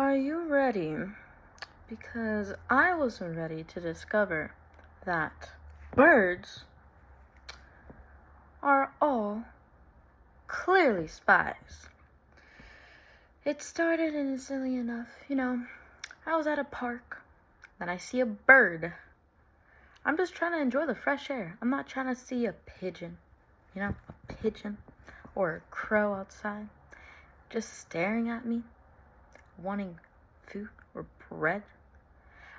Are you ready? Because I wasn't ready to discover that birds are all clearly spies. It started innocently enough, I was at a park, then I see a bird. I'm just trying to enjoy the fresh air. I'm not trying to see a pigeon, a pigeon or a crow outside, just staring at me, wanting food or bread.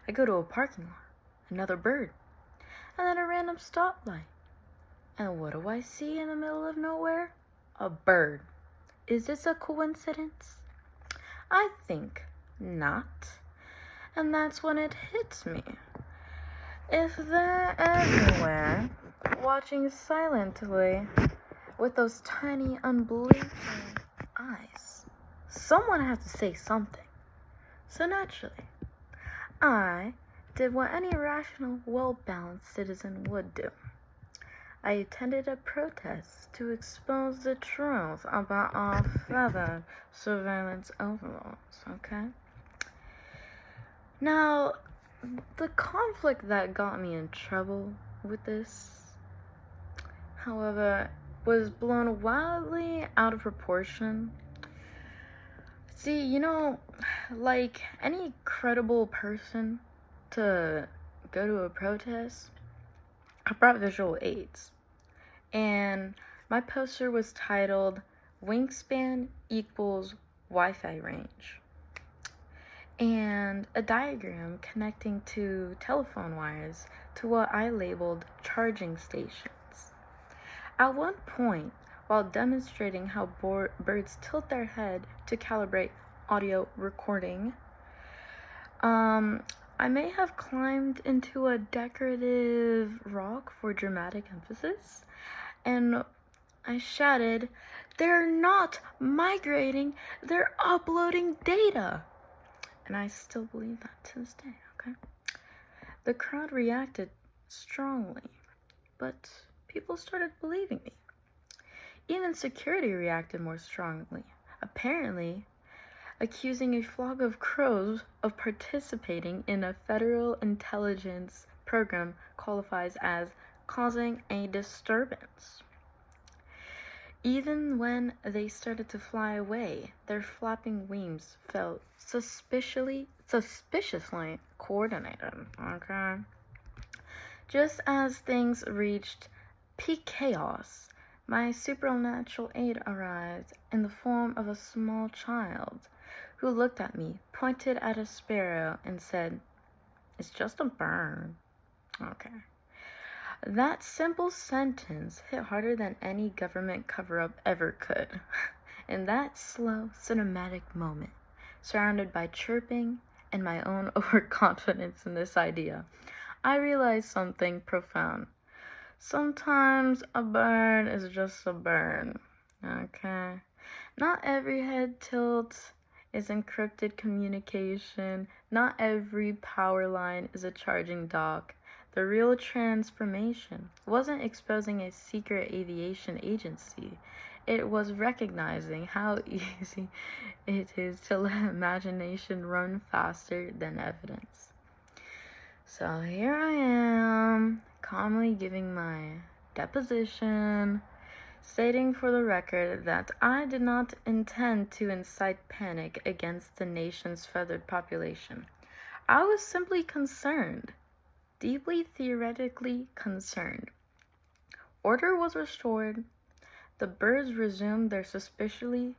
I go to a parking lot, another bird, and then a random stoplight. And what do I see in the middle of nowhere? A bird. Is this a coincidence? I think not. And that's when it hits me. If they're everywhere, watching silently with those tiny, unblinking eyes, someone has to say something. So naturally, I did what any rational, well-balanced citizen would do. I attended a protest to expose the truth about our feathered surveillance overlords, okay? Now, the conflict that got me in trouble with this, however, was blown wildly out of proportion. See, like any credible person to go to a protest, I brought visual aids. And my poster was titled Wingspan equals Wi-Fi range. And a diagram connecting two telephone wires to what I labeled charging stations. At one point, while demonstrating how birds tilt their head to calibrate audio recording, I may have climbed into a decorative rock for dramatic emphasis, and I shouted, "They're not migrating, they're uploading data!" And I still believe that to this day, okay? The crowd reacted strongly, but people started believing me. Even security reacted more strongly, apparently accusing a flock of crows of participating in a federal intelligence program qualifies as causing a disturbance. Even when they started to fly away, their flapping wings felt suspiciously coordinated, okay? Just as things reached peak chaos, my supernatural aid arrived in the form of a small child who looked at me, pointed at a sparrow, and said, "It's just a bird." Okay. That simple sentence hit harder than any government cover-up ever could. In that slow, cinematic moment, surrounded by chirping and my own overconfidence in this idea, I realized something profound. Sometimes a bird is just a bird, okay? Not every head tilt is encrypted communication. Not every power line is a charging dock. The real transformation wasn't exposing a secret aviation agency. It was recognizing how easy it is to let imagination run faster than evidence. So here I am, calmly giving my deposition, stating for the record that I did not intend to incite panic against the nation's feathered population. I was simply concerned, deeply theoretically concerned. Order was restored. The birds resumed their suspiciously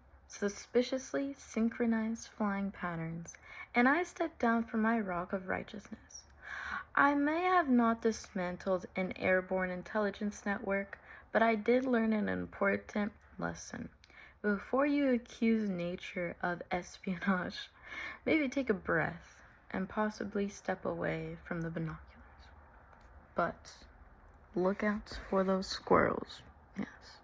synchronized flying patterns, and I stepped down from my rock of righteousness. I may have not dismantled an airborne intelligence network, but I did learn an important lesson. Before you accuse nature of espionage, maybe take a breath and possibly step away from the binoculars. But look out for those squirrels, yes.